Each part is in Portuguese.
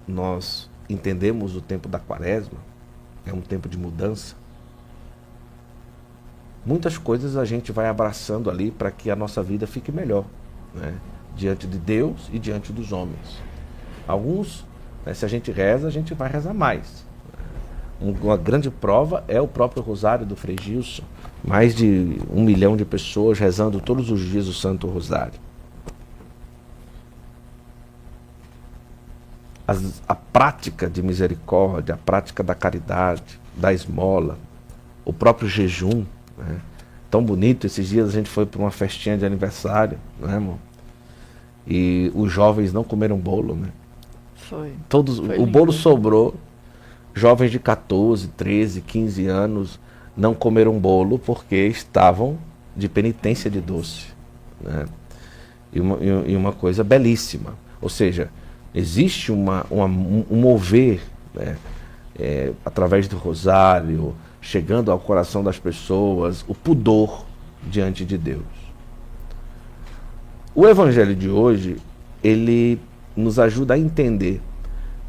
nós entendemos o tempo da quaresma, é um tempo de mudança, muitas coisas a gente vai abraçando ali para que a nossa vida fique melhor, né? Diante de Deus e diante dos homens. Alguns, né, se a gente reza, a gente vai rezar mais. Uma grande prova é o próprio Rosário do Frei Gilson. Mais de 1 milhão de pessoas rezando todos os dias o Santo Rosário. A prática de misericórdia, a prática da caridade, da esmola, o próprio jejum, né? Tão bonito, esses dias a gente foi para uma festinha de aniversário, né, irmão? E os jovens não comeram bolo, né? Foi O lindo. bolo sobrou, jovens de 14, 13, 15 anos não comeram bolo porque estavam de penitência de doce, né? E uma coisa belíssima, ou seja, existe um mover, né, através do rosário, chegando ao coração das pessoas, o pudor diante de Deus. O evangelho de hoje, ele nos ajuda a entender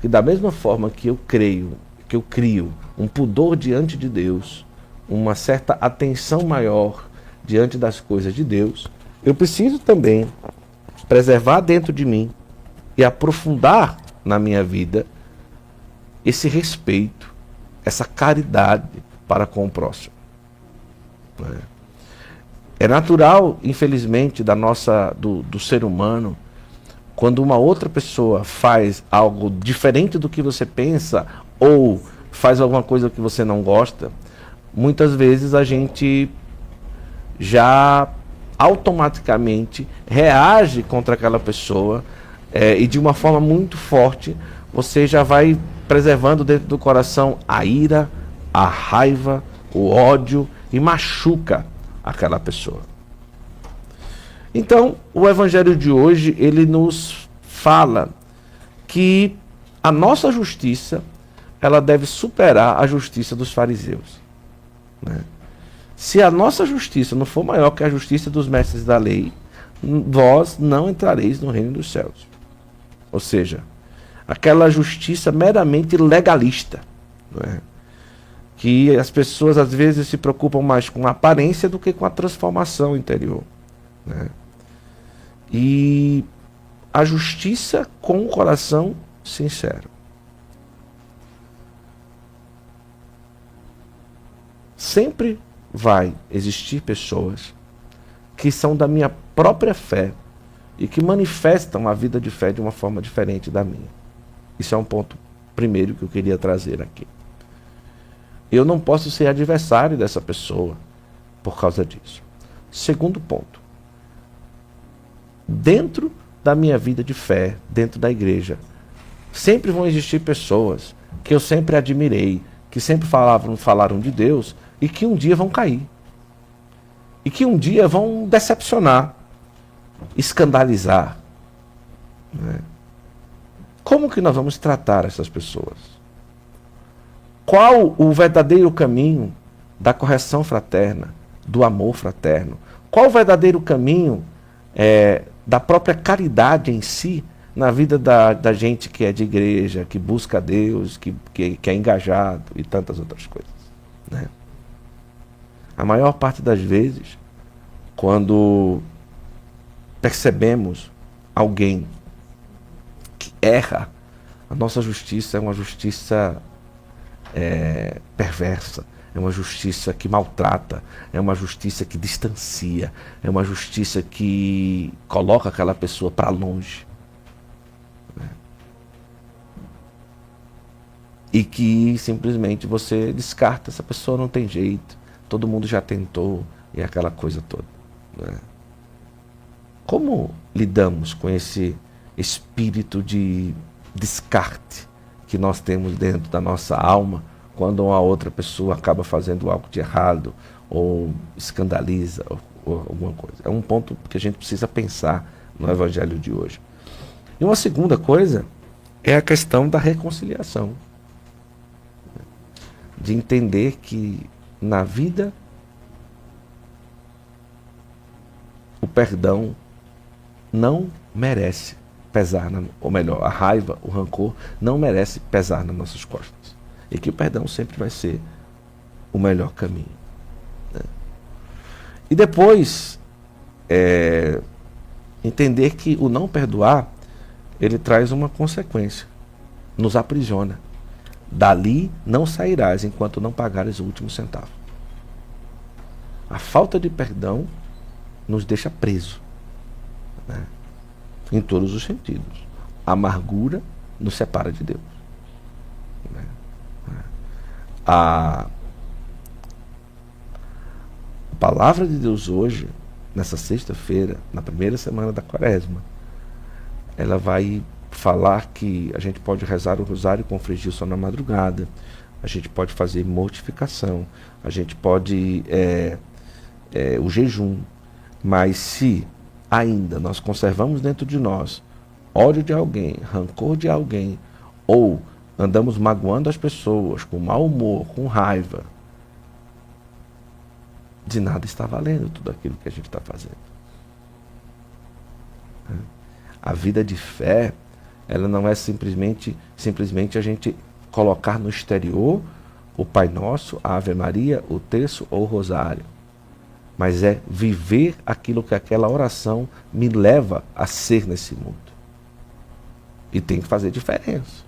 que da mesma forma que eu crio um pudor diante de Deus, uma certa atenção maior diante das coisas de Deus, eu preciso também preservar dentro de mim e aprofundar na minha vida esse respeito, essa caridade para com o próximo. É natural, infelizmente, do ser humano, quando uma outra pessoa faz algo diferente do que você pensa ou faz alguma coisa que você não gosta, muitas vezes a gente já automaticamente reage contra aquela pessoa, e de uma forma muito forte você já vai preservando dentro do coração a ira, a raiva, o ódio e machuca aquela pessoa. Então, o evangelho de hoje, ele nos fala que a nossa justiça, ela deve superar a justiça dos fariseus, né? Se a nossa justiça não for maior que a justiça dos mestres da lei, vós não entrareis no reino dos céus. Ou seja, aquela justiça meramente legalista, né? Que as pessoas às vezes se preocupam mais com a aparência do que com a transformação interior, né? E a justiça com o coração sincero. Sempre vai existir pessoas que são da minha própria fé e que manifestam a vida de fé de uma forma diferente da minha. Isso é um ponto primeiro que eu queria trazer aqui. Eu não posso ser adversário dessa pessoa por causa disso. Segundo ponto. Dentro da minha vida de fé, dentro da igreja, sempre vão existir pessoas que eu sempre admirei, que sempre falaram de Deus e que um dia vão cair. E que um dia vão decepcionar, escandalizar, né? Como que nós vamos tratar essas pessoas? Qual o verdadeiro caminho da correção fraterna, do amor fraterno? Qual o verdadeiro caminho da própria caridade em si, na vida da gente que é de igreja, que busca Deus, que é engajado e tantas outras coisas, né? A maior parte das vezes, quando percebemos alguém que erra, a nossa justiça é uma justiça perversa, é uma justiça que maltrata, é uma justiça que distancia, é uma justiça que coloca aquela pessoa para longe, né? E que simplesmente você descarta, essa pessoa não tem jeito, todo mundo já tentou, e aquela coisa toda, né? Como lidamos com esse espírito de descarte que nós temos dentro da nossa alma quando uma outra pessoa acaba fazendo algo de errado ou escandaliza ou alguma coisa? É um ponto que a gente precisa pensar no evangelho de hoje. E uma segunda coisa é a questão da reconciliação, de entender que na vida o perdão não merece pesar, ou melhor, a raiva, o rancor, não merece pesar nas nossas costas. E que o perdão sempre vai ser o melhor caminho. Né? E depois, entender que o não perdoar, ele traz uma consequência, nos aprisiona. Dali não sairás enquanto não pagares o último centavo. A falta de perdão nos deixa preso, né? Em todos os sentidos. A amargura nos separa de Deus, né? A palavra de Deus hoje, nessa sexta-feira, na primeira semana da Quaresma, ela vai falar que a gente pode rezar o rosário com frigir só na madrugada, a gente pode fazer mortificação, a gente pode o jejum, mas se ainda nós conservamos dentro de nós ódio de alguém, rancor de alguém, ou andamos magoando as pessoas com mau humor, com raiva, de nada está valendo tudo aquilo que a gente está fazendo. A vida de fé, ela não é simplesmente a gente colocar no exterior o Pai Nosso, a Ave Maria, o terço ou o rosário. Mas é viver aquilo que aquela oração me leva a ser nesse mundo. E tem que fazer diferença.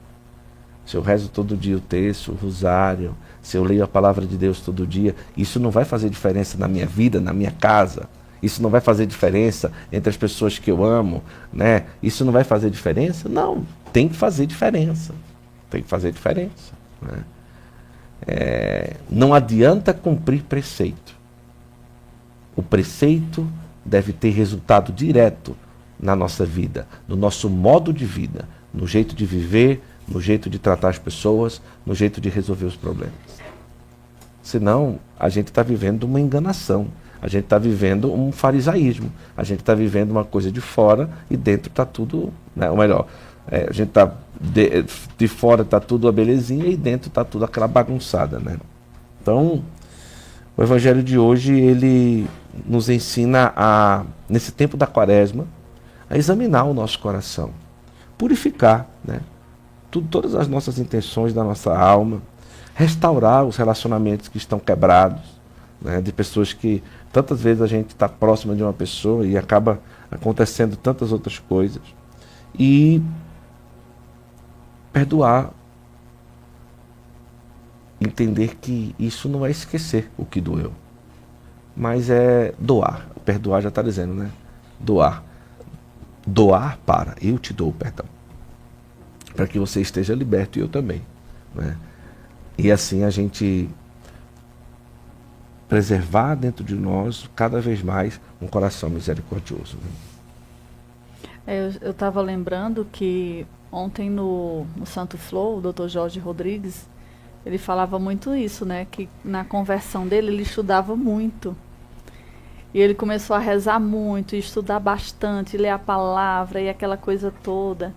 Se eu rezo todo dia o terço, o rosário, se eu leio a palavra de Deus todo dia, isso não vai fazer diferença na minha vida, na minha casa. Isso não vai fazer diferença entre as pessoas que eu amo, né? Isso não vai fazer diferença? Não, tem que fazer diferença. Tem que fazer diferença, né? Não adianta cumprir preceito. O preceito deve ter resultado direto na nossa vida, no nosso modo de vida, no jeito de viver, no jeito de tratar as pessoas, no jeito de resolver os problemas. Senão, a gente está vivendo uma enganação. A gente está vivendo um farisaísmo. A gente está vivendo uma coisa de fora e dentro está tudo, né? Ou melhor, a gente está de fora está tudo a belezinha e dentro está tudo aquela bagunçada, né? Então, o Evangelho de hoje, ele nos ensina nesse tempo da Quaresma, a examinar o nosso coração, purificar, né? Todas as nossas intenções da nossa alma, restaurar os relacionamentos que estão quebrados, né? De pessoas que tantas vezes a gente está próxima de uma pessoa e acaba acontecendo tantas outras coisas. E perdoar. Entender que isso não é esquecer o que doeu, mas é doar. Perdoar já está dizendo, né? Doar. Doar para, eu te dou o perdão. Para que você esteja liberto e eu também, né? E assim a gente preservar dentro de nós cada vez mais um coração misericordioso, né? Eu estava lembrando que ontem no Santo Flow, o Dr. Jorge Rodrigues, ele falava muito isso, né? Que na conversão dele, ele estudava muito. E ele começou a rezar muito, estudar bastante, ler a palavra e aquela coisa toda.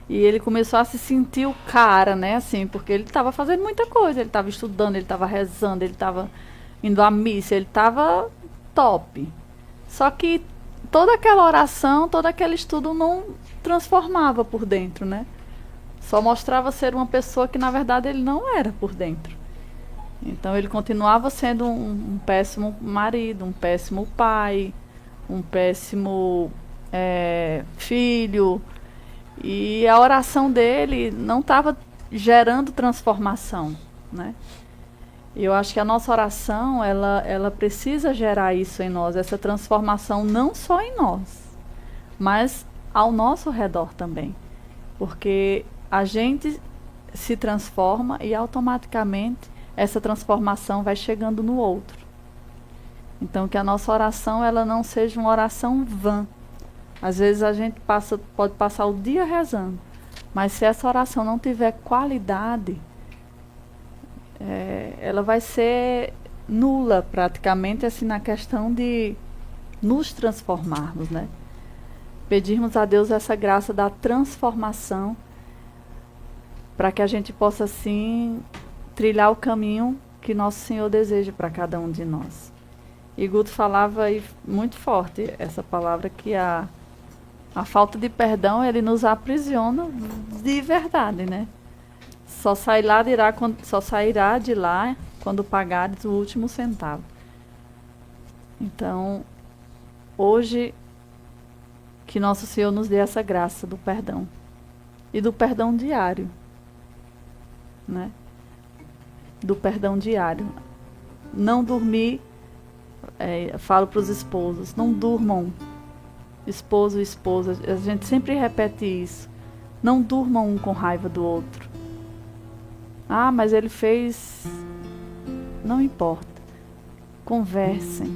E ele começou a se sentir o cara, né? Assim, porque ele estava fazendo muita coisa. Ele estava estudando, ele estava rezando, ele estava indo à missa, ele estava top. Só que toda aquela oração, todo aquele estudo não transformava por dentro, né? Só mostrava ser uma pessoa que, na verdade, ele não era por dentro. Então, ele continuava sendo um péssimo marido, um péssimo pai, um péssimo filho. E a oração dele não estava gerando transformação, né? E eu acho que a nossa oração, ela precisa gerar isso em nós, essa transformação não só em nós, mas ao nosso redor também. Porque a gente se transforma e automaticamente essa transformação vai chegando no outro. Então, que a nossa oração ela não seja uma oração vã. Às vezes a gente pode passar o dia rezando, mas se essa oração não tiver qualidade, ela vai ser nula praticamente, assim, na questão de nos transformarmos, né? Pedirmos a Deus essa graça da transformação, para que a gente possa, assim, trilhar o caminho que Nosso Senhor deseja para cada um de nós. E Guto falava aí muito forte essa palavra, que A falta de perdão, ele nos aprisiona de verdade, né? Só sairá de lá quando pagares o último centavo. Então, hoje, que Nosso Senhor nos dê essa graça do perdão. E do perdão diário, né? Do perdão diário. Não dormir, falo para os esposos, não durmam, esposo e esposa, a gente sempre repete isso. Não durmam um com raiva do outro. Ah, mas ele fez... Não importa. Conversem.